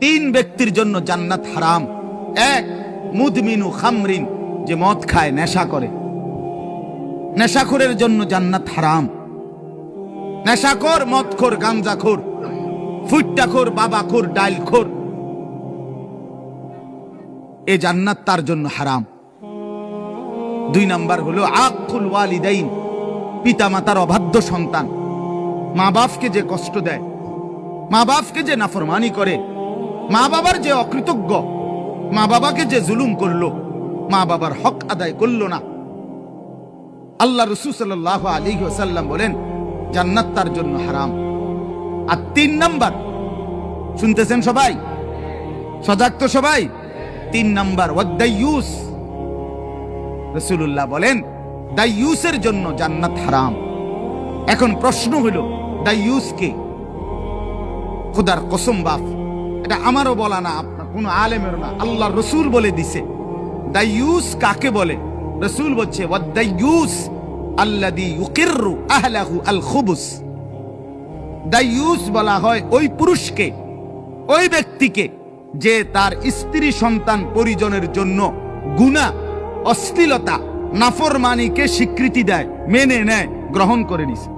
তিন ব্যক্তির জন্য জান্নাত হারাম। এক, মুদমিনু খামরিন, যে মদ খায়, নেশা করে, নেশাখোরের জন্য জান্নাত হারাম। নেশাখোর, মদখোর, গাঞ্জাখোর, ফুট্টাখোর, বাবাখোর, ডাইলখোর, এ জান্নাত তার জন্য হারাম। দুই নাম্বার হলো আকুল ওয়ালিদাইন, পিতা মাতার অবাধ্য সন্তান, মা বাপকে যে কষ্ট দেয়, মা বাপকে যে নাফরমানি করে, মা বাবার যে অকৃতজ্ঞ, মা বাবাকে যে জুলুম করলো, মা বাবার হক আদায় করলো না। আল্লাহ রাসূল সাল্লাল্লাহু আলাইহি ওয়াসাল্লাম বলেন জান্নাত তার জন্য হারাম। আর তিন নাম্বার, শুনতেছেন সবাই? সজাগ তো সবাই? তিন নাম্বার ওয়াদাইয়ুস, রাসূলুল্লাহ বলেন দাইয়ুসের জন্য জান্নাত হারাম। এখন প্রশ্ন হলো দাইয়ুস কে? খোদার কসম বাপ, এটা আমারও বলা না, আপনার কোন আলেমের না, আল্লাহ রসুল বলে দিছে। দাইয়ুস কাকে বলে? রসুল বলছে ওয়াদাইয়ুস আল্লাযী ইউকিররু আহলাহু আল খুবুস। দাইয়ুস বলা হয় ওই পুরুষকে, ওই ব্যক্তিকে যে তার স্ত্রী সন্তান পরিজনের জন্য গুনাহ, অশ্লীলতা, নাফরমানিকে স্বীকৃতি দেয়, মেনে নেয়, গ্রহণ করে নিছে।